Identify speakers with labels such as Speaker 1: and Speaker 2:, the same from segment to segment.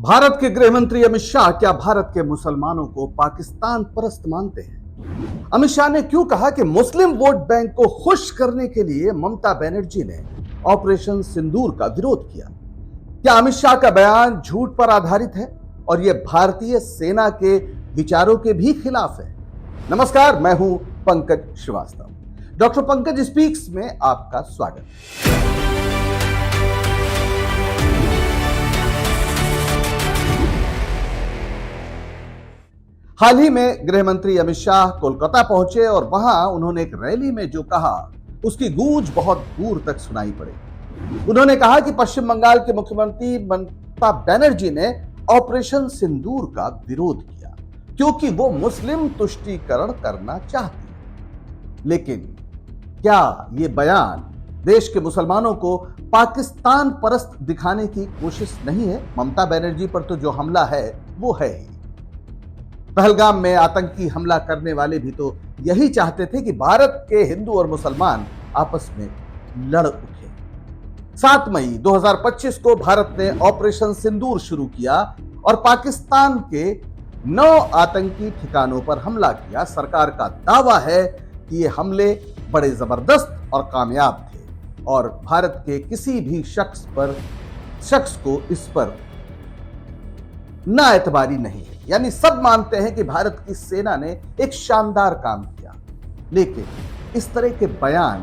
Speaker 1: भारत के गृह मंत्री अमित शाह क्या भारत के मुसलमानों को पाकिस्तान परस्त मानते हैं? अमित शाह ने क्यों कहा कि मुस्लिम वोट बैंक को खुश करने के लिए ममता बनर्जी ने ऑपरेशन सिंदूर का विरोध किया? क्या अमित शाह का बयान झूठ पर आधारित है और यह भारतीय सेना के विचारों के भी खिलाफ है? नमस्कार, मैं हूं पंकज श्रीवास्तव। डॉक्टर पंकज स्पीक्स में आपका स्वागत। हाल ही में गृह मंत्री अमित शाह कोलकाता पहुंचे और वहां उन्होंने एक रैली में जो कहा उसकी गूंज बहुत दूर तक सुनाई पड़ी। उन्होंने कहा कि पश्चिम बंगाल के मुख्यमंत्री ममता बनर्जी ने ऑपरेशन सिंदूर का विरोध किया क्योंकि वो मुस्लिम तुष्टीकरण करना चाहती है। लेकिन क्या ये बयान देश के मुसलमानों को पाकिस्तान परस्त दिखाने की कोशिश नहीं है? ममता बनर्जी पर तो जो हमला है वो है ही। पहलगाम में आतंकी हमला करने वाले भी तो यही चाहते थे कि भारत के हिंदू और मुसलमान आपस में लड़ उठे। 7 मई 2025 को भारत ने ऑपरेशन सिंदूर शुरू किया और पाकिस्तान के 9 आतंकी ठिकानों पर हमला किया। सरकार का दावा है कि ये हमले बड़े जबरदस्त और कामयाब थे और भारत के किसी भी शख्स को इस पर ना एतबारी नहीं है। यानी सब मानते हैं कि भारत की सेना ने एक शानदार काम किया। लेकिन इस तरह के बयान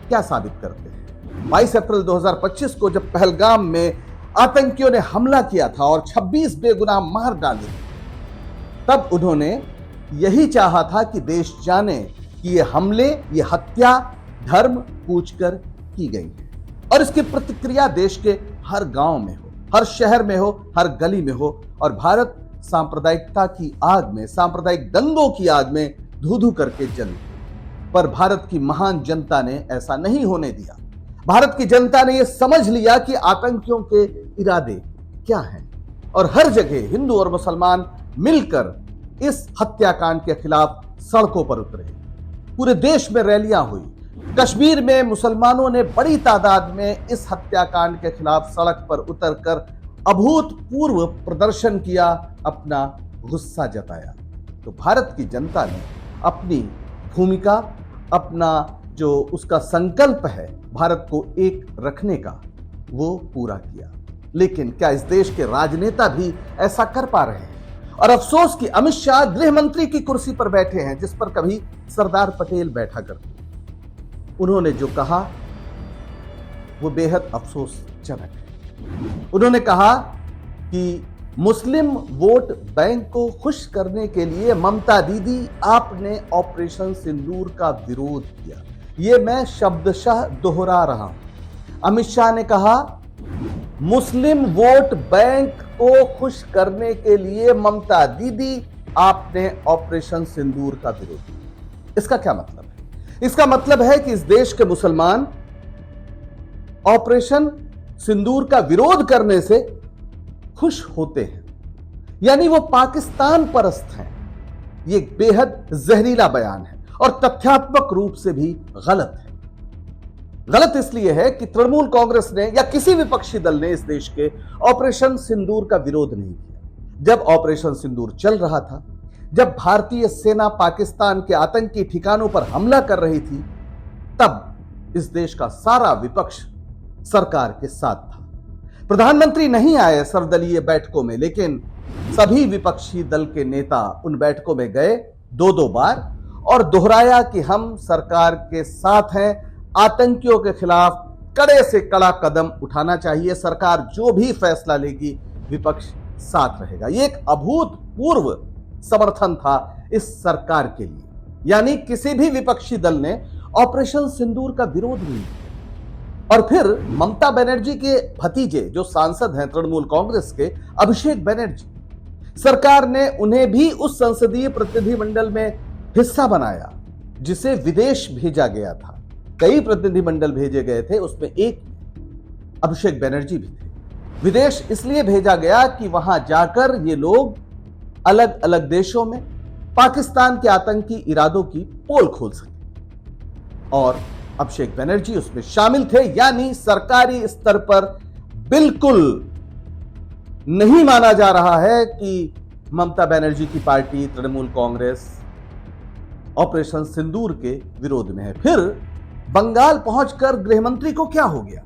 Speaker 1: क्या साबित करते हैं? 22 अप्रैल 2025 को जब पहलगाम में आतंकियों ने हमला किया था और 26 बेगुनाह मार डाले, तब उन्होंने यही चाहा था कि देश जाने कि ये हमले, ये हत्या धर्म पूछकर की गई है और इसकी प्रतिक्रिया देश के हर गांव में हो, हर शहर में हो, हर गली में हो और भारत सांप्रदायिकता की आग में, सांप्रदायिक दंगों की आग में धू-धू करके जल। पर भारत की महान जनता ने ऐसा नहीं होने दिया। भारत की जनता ने यह समझ लिया कि आतंकियों के इरादे क्या हैं और हर जगह हिंदू और मुसलमान मिलकर इस हत्याकांड के खिलाफ सड़कों पर उतरे। पूरे देश में रैलियां हुई। कश्मीर में मुसलमानों ने बड़ी तादाद में इस हत्याकांड के खिलाफ सड़क पर उतरकर अभूतपूर्व प्रदर्शन किया, अपना गुस्सा जताया। तो भारत की जनता ने अपनी भूमिका, अपना जो उसका संकल्प है भारत को एक रखने का, वो पूरा किया। लेकिन क्या इस देश के राजनेता भी ऐसा कर पा रहे हैं? और अफसोस कि अमित शाह गृह मंत्री की कुर्सी पर बैठे हैं जिस पर कभी सरदार पटेल बैठा करते। उन्होंने जो कहा वो बेहद अफसोसजनक है। उन्होंने कहा कि मुस्लिम वोट बैंक को खुश करने के लिए ममता दीदी आपने ऑपरेशन सिंदूर का विरोध किया। यह मैं शब्दशः दोहरा रहा हूं। अमित शाह ने कहा मुस्लिम वोट बैंक को खुश करने के लिए ममता दीदी आपने ऑपरेशन सिंदूर का विरोध किया। इसका क्या मतलब है? इसका मतलब है कि इस देश के मुसलमान ऑपरेशन सिंदूर का विरोध करने से खुश होते हैं, यानी वो पाकिस्तान परस्त हैं। ये बेहद जहरीला बयान है और तथ्यात्मक रूप से भी गलत है। गलत इसलिए है कि तृणमूल कांग्रेस ने या किसी विपक्षी दल ने इस देश के ऑपरेशन सिंदूर का विरोध नहीं किया। जब ऑपरेशन सिंदूर चल रहा था, जब भारतीय सेना पाकिस्तान के आतंकी ठिकानों पर हमला कर रही थी, तब इस देश का सारा विपक्ष सरकार के साथ था। प्रधानमंत्री नहीं आए सर्वदलीय बैठकों में, लेकिन सभी विपक्षी दल के नेता उन बैठकों में गए 2-2 बार और दोहराया कि हम सरकार के साथ हैं, आतंकियों के खिलाफ कड़े से कड़ा कदम उठाना चाहिए, सरकार जो भी फैसला लेगी विपक्ष साथ रहेगा। ये एक अभूतपूर्व समर्थन था इस सरकार के लिए। यानी किसी भी विपक्षी दल ने ऑपरेशन सिंदूर का विरोध नहीं किया। और फिर ममता बनर्जी के भतीजे जो सांसद हैं तृणमूल कांग्रेस के, अभिषेक बनर्जी, सरकार ने उन्हें भी उस संसदीय प्रतिनिधिमंडल में हिस्सा बनाया जिसे विदेश भेजा गया था। कई प्रतिनिधिमंडल भेजे गए थे, उसमें एक अभिषेक बनर्जी भी थे। विदेश इसलिए भेजा गया कि वहां जाकर ये लोग अलग अलग देशों में पाकिस्तान के आतंकी इरादों की पोल खोल सके और अभिषेक बनर्जी उसमें शामिल थे। यानी सरकारी स्तर पर बिल्कुल नहीं माना जा रहा है कि ममता बनर्जी की पार्टी तृणमूल कांग्रेस ऑपरेशन सिंदूर के विरोध में है। फिर बंगाल पहुंचकर गृहमंत्री को क्या हो गया?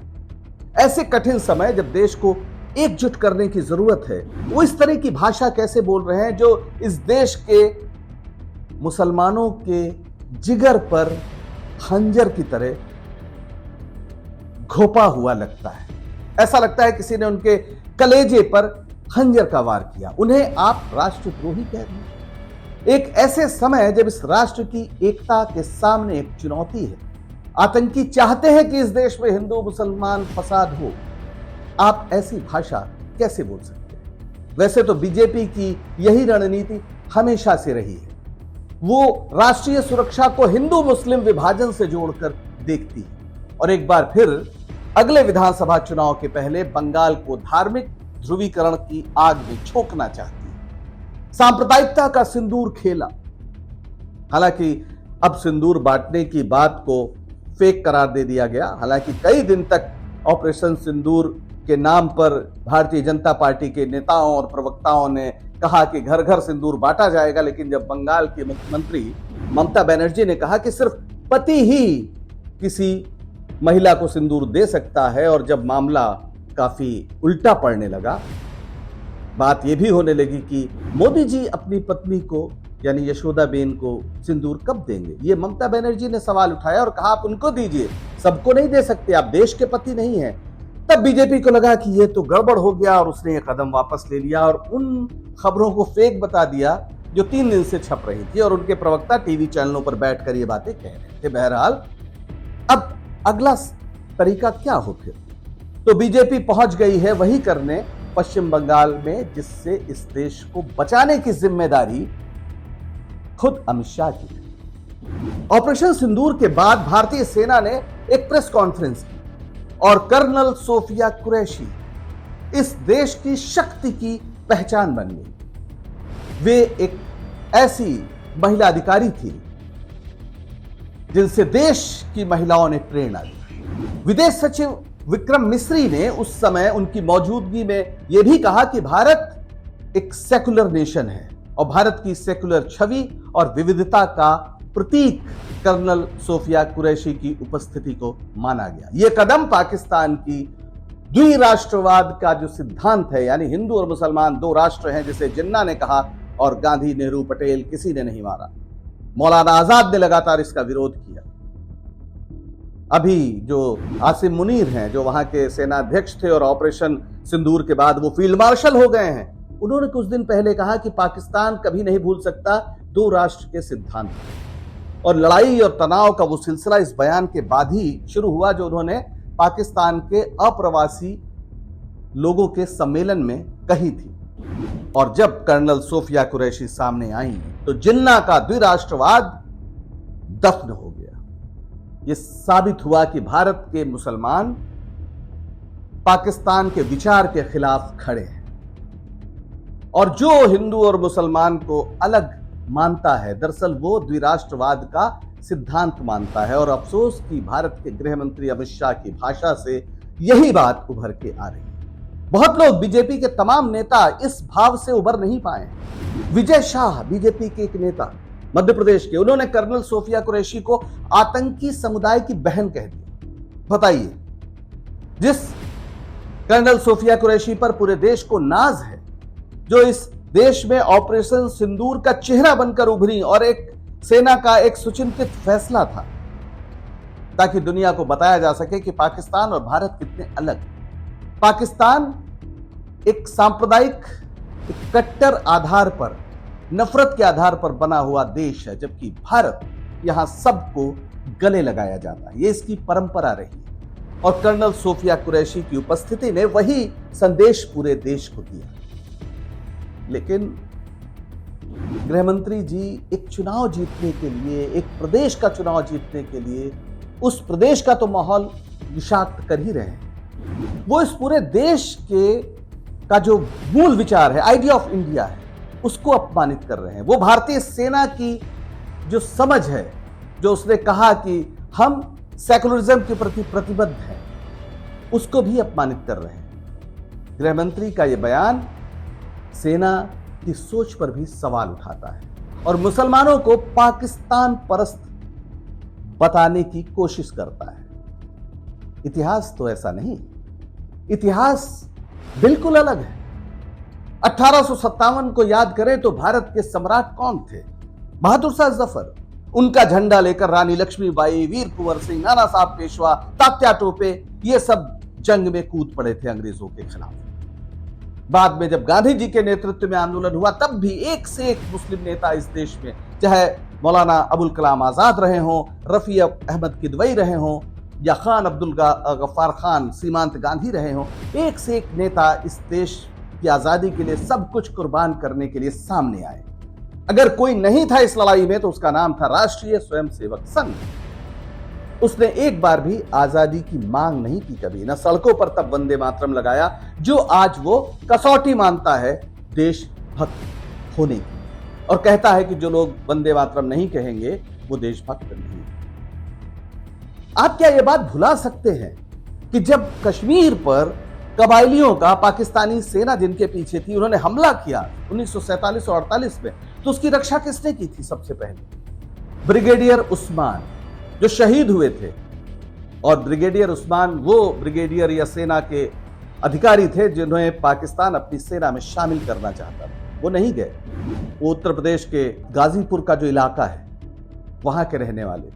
Speaker 1: ऐसे कठिन समय जब देश को एकजुट करने की जरूरत है, वो इस तरह की भाषा कैसे बोल रहे हैं जो इस देश के मुसलमानों के जिगर पर खंजर की तरह घोपा हुआ लगता है। ऐसा लगता है किसी ने उनके कलेजे पर खंजर का वार किया। उन्हें आप राष्ट्रद्रोही कह रहे हैं। एक ऐसे समय जब इस राष्ट्र की एकता के सामने एक चुनौती है, आतंकी चाहते हैं कि इस देश में हिंदू मुसलमान फसाद हो, आप ऐसी भाषा कैसे बोल सकते हैं? वैसे तो बीजेपी की यही रणनीति हमेशा से रही है। वो राष्ट्रीय सुरक्षा को हिंदू मुस्लिम विभाजन से जोड़कर देखती है और एक बार फिर अगले विधानसभा चुनाव के पहले बंगाल को धार्मिक ध्रुवीकरण की आग में झोंकना चाहती है। सांप्रदायिकता का सिंदूर खेला। हालांकि अब सिंदूर बांटने की बात को फेक करार दे दिया गया। हालांकि कई दिन तक ऑपरेशन सिंदूर के नाम पर भारतीय जनता पार्टी के नेताओं और प्रवक्ताओं ने कहा कि घर घर सिंदूर बांटा जाएगा, लेकिन जब बंगाल की मुख्यमंत्री ममता बनर्जी ने कहा कि सिर्फ पति ही किसी महिला को सिंदूर दे सकता है, और जब मामला काफी उल्टा पड़ने लगा, बात यह भी होने लगी कि मोदी जी अपनी पत्नी को यानी यशोदाबेन को सिंदूर कब देंगे। ये ममता बनर्जी ने सवाल उठाया और कहा आप उनको दीजिए, सबको नहीं दे सकते, आप देश के पति नहीं हैं। तब बीजेपी को लगा कि ये तो गड़बड़ हो गया और उसने ये कदम वापस ले लिया और उन खबरों को फेक बता दिया जो 3 दिन से छप रही थी और उनके प्रवक्ता टीवी चैनलों पर बैठकर ये बातें कह रहे थे। बहरहाल अब अगला तरीका क्या हो फिर? तो बीजेपी पहुंच गई है वही करने पश्चिम बंगाल में जिससे इस देश को बचाने की जिम्मेदारी खुद अमित शाह की है। ऑपरेशन सिंदूर के बाद भारतीय सेना ने एक प्रेस कॉन्फ्रेंस की और कर्नल सोफिया कुरैशी इस देश की शक्ति की पहचान बन गई। वे एक ऐसी महिला अधिकारी थी जिनसे देश की महिलाओं ने प्रेरणा ली। विदेश सचिव विक्रम मिस्री ने उस समय उनकी मौजूदगी में यह भी कहा कि भारत एक सेकुलर नेशन है और भारत की सेकुलर छवि और विविधता का प्रतीक कर्नल सोफिया कुरैशी की उपस्थिति को माना गया। यह कदम पाकिस्तान की द्विराष्ट्रवाद का जो सिद्धांत है, यानी हिंदू और मुसलमान 2 राष्ट्र हैं, जिसे जिन्ना ने कहा और गांधी, नेहरू, पटेल किसी ने नहीं मारा। मौलाना आजाद ने लगातार इसका विरोध किया। अभी जो आसिम मुनीर हैं, जो वहां के सेनाध्यक्ष थे और ऑपरेशन सिंदूर के बाद वो फील्ड मार्शल हो गए हैं, उन्होंने कुछ दिन पहले कहा कि पाकिस्तान कभी नहीं भूल सकता 2 राष्ट्र के सिद्धांत। और लड़ाई और तनाव का वो सिलसिला इस बयान के बाद ही शुरू हुआ जो उन्होंने पाकिस्तान के अप्रवासी लोगों के सम्मेलन में कही थी। और जब कर्नल सोफिया कुरैशी सामने आई तो जिन्ना का द्विराष्ट्रवाद दफन हो गया। यह साबित हुआ कि भारत के मुसलमान पाकिस्तान के विचार के खिलाफ खड़े हैं और जो हिंदू और मुसलमान को अलग मानता है, दरअसल वो द्विराष्ट्रवाद का सिद्धांत मानता है। और अफसोस कि भारत के गृह मंत्री अमित शाह की भाषा से यही बात उभर के आ रही है। बहुत लोग, बीजेपी के तमाम नेता इस भाव से उभर नहीं पाए। विजय शाह, बीजेपी के एक नेता मध्य प्रदेश के, उन्होंने कर्नल सोफिया कुरैशी को आतंकी समुदाय की बहन कह दिया। बताइए, जिस कर्नल सोफिया कुरैशी पर पूरे देश को नाज है, जो इस देश में ऑपरेशन सिंदूर का चेहरा बनकर उभरी और एक सेना का एक सुचिंतित फैसला था ताकि दुनिया को बताया जा सके कि पाकिस्तान और भारत कितने अलग। पाकिस्तान एक सांप्रदायिक, एक कट्टर आधार पर, नफरत के आधार पर बना हुआ देश है, जबकि भारत यहां सबको गले लगाया जाता है। यह इसकी परंपरा रही है और कर्नल सोफिया कुरैशी की उपस्थिति ने वही संदेश पूरे देश को दिया। लेकिन गृहमंत्री जी एक चुनाव जीतने के लिए, एक प्रदेश का चुनाव जीतने के लिए, उस प्रदेश का तो माहौल विषाक्त कर ही रहे हैं। वो इस पूरे देश का जो मूल विचार है, आइडिया ऑफ इंडिया है, उसको अपमानित कर रहे हैं। वो भारतीय सेना की जो समझ है, जो उसने कहा कि हम सेकुलरिज्म के प्रति प्रतिबद्ध हैं, उसको भी अपमानित कर रहे हैं। गृहमंत्री का यह बयान सेना की सोच पर भी सवाल उठाता है और मुसलमानों को पाकिस्तान परस्त बताने की कोशिश करता है। इतिहास तो ऐसा नहीं, इतिहास बिल्कुल अलग है। 1857 को याद करें तो भारत के सम्राट कौन थे? बहादुर शाह जफर। उनका झंडा लेकर रानी लक्ष्मीबाई, वीर कुंवर सिंह, नाना साहब पेशवा, तात्या टोपे, ये सब जंग में कूद पड़े थे अंग्रेजों के खिलाफ। बाद में जब गांधी जी के नेतृत्व में आंदोलन हुआ तब भी एक से एक मुस्लिम नेता इस देश में, चाहे मौलाना अबुल कलाम आजाद रहे हों, रफी अहमद किदवई रहे हों या खान अब्दुल गफ्फार खान, सीमांत गांधी रहे हों, एक से एक नेता इस देश की आजादी के लिए सब कुछ कुर्बान करने के लिए सामने आए। अगर कोई नहीं था इस लड़ाई में तो उसका नाम था राष्ट्रीय स्वयंसेवक संघ। उसने एक बार भी आजादी की मांग नहीं की कभी, न सड़कों पर तब वंदे मातरम लगाया जो आज वो कसौटी मानता है देशभक्त होने की, और कहता है कि जो लोग वंदे मातरम नहीं कहेंगे वो देशभक्त नहीं। आप क्या ये बात भुला सकते हैं कि जब कश्मीर पर कबायलियों का पाकिस्तानी सेना जिनके पीछे थी उन्होंने हमला किया 1947 और 48 में, तो उसकी रक्षा किसने की थी? सबसे पहले ब्रिगेडियर उस्मान जो शहीद हुए थे। और ब्रिगेडियर उस्मान वो ब्रिगेडियर या सेना के अधिकारी थे जिन्हें पाकिस्तान अपनी सेना में शामिल करना चाहता था, वो नहीं गए। वो उत्तर प्रदेश के गाजीपुर का जो इलाका है वहां के रहने वाले।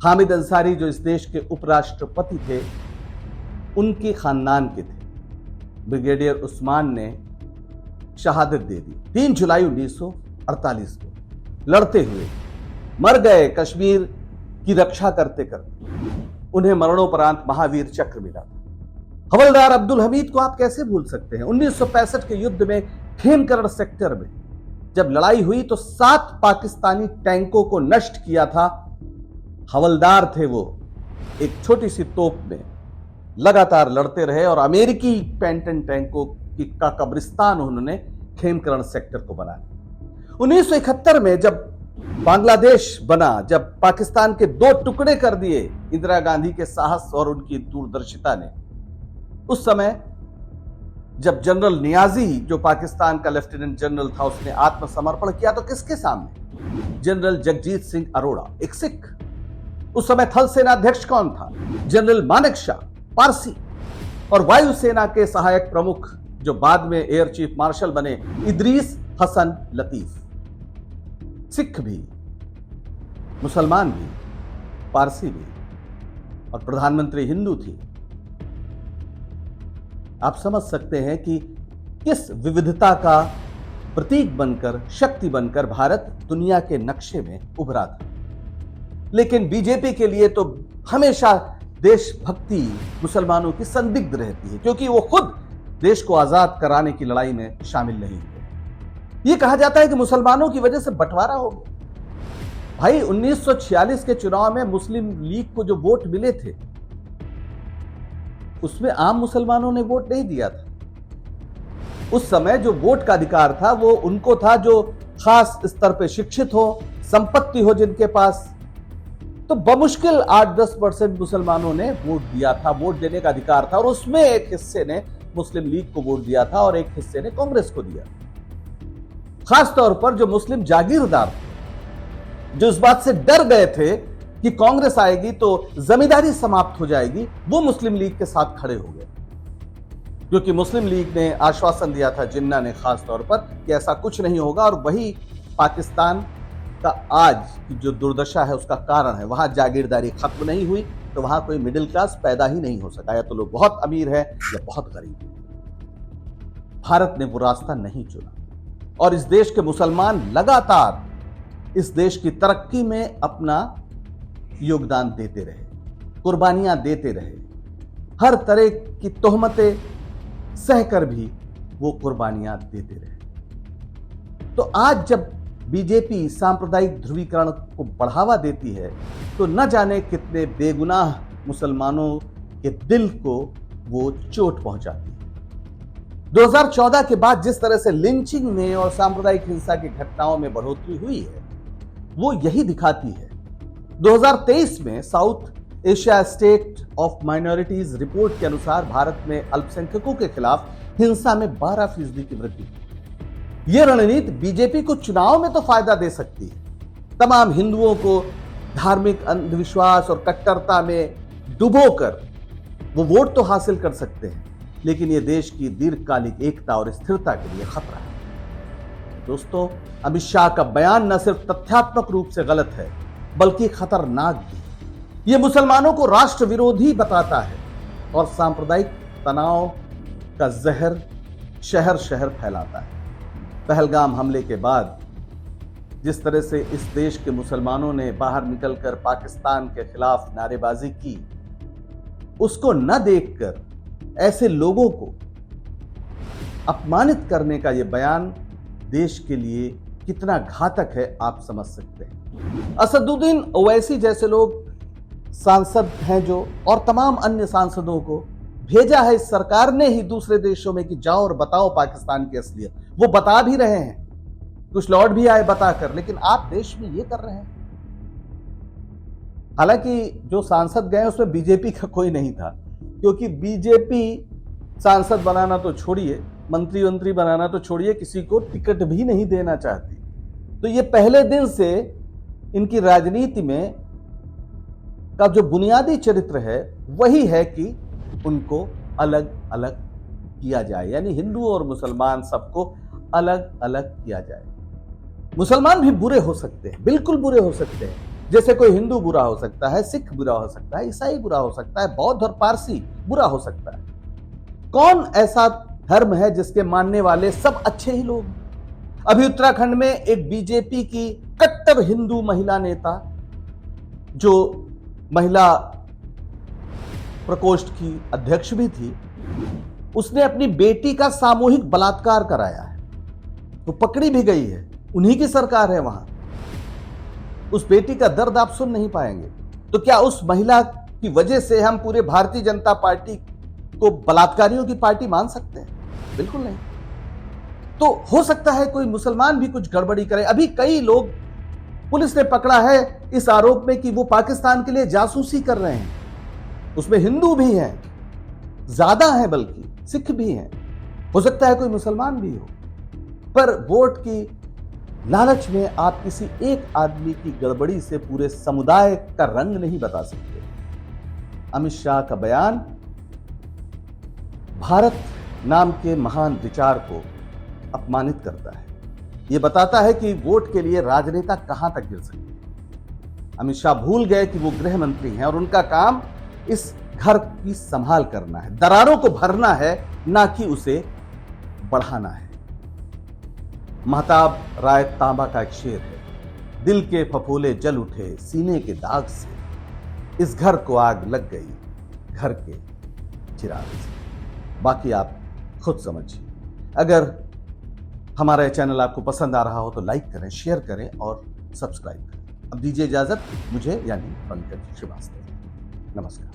Speaker 1: हामिद अंसारी जो इस देश के उपराष्ट्रपति थे उनके खानदान के थे। ब्रिगेडियर उस्मान ने शहादत दे दी 3 जुलाई 1948 को, लड़ते हुए मर गए कश्मीर की रक्षा करते करते। उन्हें मरणोपरांत महावीर चक्र मिला था। हवलदार अब्दुल हमीद को आप कैसे भूल सकते हैं? 1965 के युद्ध में खेमकरण सेक्टर में जब लड़ाई हुई तो 7 पाकिस्तानी टैंकों को नष्ट किया था। हवलदार थे वो, एक छोटी सी तोप में लगातार लड़ते रहे और अमेरिकी पेंटन टैंकों का कब्रिस्तान उन्होंने खेमकरण सेक्टर को बनाया। 1971 में जब बांग्लादेश बना, जब पाकिस्तान के 2 टुकड़े कर दिए इंदिरा गांधी के साहस और उनकी दूरदर्शिता ने, उस समय जब जनरल नियाजी जो पाकिस्तान का लेफ्टिनेंट जनरल था उसने आत्मसमर्पण किया तो किसके सामने? जनरल जगजीत सिंह अरोड़ा, एक सिख। उस समय थल सेना अध्यक्ष कौन था? जनरल मानेकशॉ, पारसी। और वायुसेना के सहायक प्रमुख जो बाद में एयर चीफ मार्शल बने, इदरीस हसन लतीफ। सिख भी, मुसलमान भी, पारसी भी, और प्रधानमंत्री हिंदू थी। आप समझ सकते हैं कि किस विविधता का प्रतीक बनकर, शक्ति बनकर भारत दुनिया के नक्शे में उभरा था। लेकिन बीजेपी के लिए तो हमेशा देशभक्ति मुसलमानों की संदिग्ध रहती है, क्योंकि वो खुद देश को आजाद कराने की लड़ाई में शामिल नहीं हुए। यह कहा जाता है कि मुसलमानों की वजह से बंटवारा हो गया। भाई 1946 के चुनाव में मुस्लिम लीग को जो वोट मिले थे उसमें आम मुसलमानों ने वोट नहीं दिया था। उस समय जो वोट का अधिकार था वो उनको था जो खास स्तर पे शिक्षित हो, संपत्ति हो जिनके पास। तो बमुश्किल 8-10% मुसलमानों ने वोट दिया था, वोट देने का अधिकार था, और उसमें एक हिस्से ने मुस्लिम लीग को वोट दिया था और एक हिस्से ने कांग्रेस को दिया। खास तौर पर जो मुस्लिम जागीरदार जो इस बात से डर गए थे कि कांग्रेस आएगी तो जमींदारी समाप्त हो जाएगी, वो मुस्लिम लीग के साथ खड़े हो गए, क्योंकि मुस्लिम लीग ने आश्वासन दिया था, जिन्ना ने खास तौर पर, कि ऐसा कुछ नहीं होगा। और वही पाकिस्तान का आज की जो दुर्दशा है उसका कारण है। वहां जागीरदारी खत्म नहीं हुई तो वहां कोई मिडिल क्लास पैदा ही नहीं हो सका। या तो लोग बहुत अमीर है या बहुत गरीब। भारत ने वो रास्ता नहीं चुना और इस देश के मुसलमान लगातार इस देश की तरक्की में अपना योगदान देते रहे, कुर्बानियां देते रहे, हर तरह की तोहमतें सहकर भी वो कुर्बानियां देते रहे। तो आज जब बीजेपी सांप्रदायिक ध्रुवीकरण को बढ़ावा देती है तो न जाने कितने बेगुनाह मुसलमानों के दिल को वो चोट पहुंचाती है। 2014 के बाद जिस तरह से लिंचिंग में और सांप्रदायिक हिंसा की घटनाओं में बढ़ोतरी हुई है वो यही दिखाती है। 2023 में south Asia state of minorities report के अनुसार भारत में अल्पसंख्यकों के खिलाफ हिंसा में 12% की वृद्धि। यह रणनीति बीजेपी को चुनाव में तो फायदा दे सकती है, तमाम हिंदुओं को धार्मिक अंधविश्वास और कट्टरता में डुबोकर वो वोट तो हासिल कर सकते हैं, लेकिन यह देश की दीर्घकालिक एकता और स्थिरता के लिए खतरा है। दोस्तों, अमित शाह का बयान न सिर्फ तथ्यात्मक रूप से गलत है, बल्कि खतरनाक भी। यह मुसलमानों को राष्ट्र विरोधी बताता है और सांप्रदायिक तनाव का जहर शहर शहर फैलाता है। पहलगाम हमले के बाद जिस तरह से इस देश के मुसलमानों ने बाहर निकलकर पाकिस्तान के खिलाफ नारेबाजी की, उसको न देखकर ऐसे लोगों को अपमानित करने का यह बयान देश के लिए कितना घातक है आप समझ सकते हैं। असदुद्दीन ओवैसी जैसे लोग सांसद हैं जो, और तमाम अन्य सांसदों को भेजा है इस सरकार ने ही दूसरे देशों में कि जाओ और बताओ पाकिस्तान की असलियत। वो बता भी रहे हैं, कुछ लौट भी आए बताकर, लेकिन आप देश में ये कर रहे हैं। हालांकि जो सांसद गए उसमें बीजेपी का कोई नहीं था, क्योंकि बीजेपी सांसद बनाना तो छोड़िए, मंत्री बनाना तो छोड़िए, किसी को टिकट भी नहीं देना चाहती। तो ये पहले दिन से इनकी राजनीति में का जो बुनियादी चरित्र है वही है कि उनको अलग अलग किया जाए, यानी हिंदू और मुसलमान सबको अलग अलग किया जाए। मुसलमान भी बुरे हो सकते हैं, बिल्कुल बुरे हो सकते हैं, जैसे कोई हिंदू बुरा हो सकता है, सिख बुरा हो सकता है, ईसाई बुरा हो सकता है, बौद्ध और पारसी बुरा हो सकता है। कौन ऐसा धर्म है जिसके मानने वाले सब अच्छे ही लोग? अभी उत्तराखंड में एक बीजेपी की कट्टर हिंदू महिला नेता, जो महिला प्रकोष्ठ की अध्यक्ष भी थी, उसने अपनी बेटी का सामूहिक बलात्कार कराया है, तो पकड़ी भी गई है। उन्हीं की सरकार है वहां। उस बेटी का दर्द आप सुन नहीं पाएंगे। तो क्या उस महिला की वजह से हम पूरे भारतीय जनता पार्टी को बलात्कारियों की पार्टी मान सकते हैं? बिल्कुल नहीं। तो हो सकता है कोई मुसलमान भी कुछ गड़बड़ी करे। अभी कई लोग पुलिस ने पकड़ा है इस आरोप में कि वो पाकिस्तान के लिए जासूसी कर रहे हैं। उसमें हिंदू भी हैं, ज्यादा हैं, बल्कि सिख भी हैं, हो सकता है कोई मुसलमान भी हो। पर वोट की लालच में आप किसी एक आदमी की गड़बड़ी से पूरे समुदाय का रंग नहीं बता सकते। अमित शाह का बयान भारत नाम के महान विचार को अपमानित करता है। यह बताता है कि वोट के लिए राजनेता कहां तक गिर सकते हैं। अमित शाह भूल गए कि वो गृह मंत्री हैं और उनका काम इस घर की संभाल करना है, दरारों को भरना है, ना कि उसे बढ़ाना है। महताब राय तांबा का एक शेर है, दिल के फफोले जल उठे सीने के दाग से, इस घर को आग लग गई घर के चिराग से। बाकी आप खुद समझिए। अगर हमारा चैनल आपको पसंद आ रहा हो तो लाइक करें, शेयर करें और सब्सक्राइब करें। अब दीजिए इजाजत मुझे, यानी पंकज श्रीवास्तव। नमस्कार।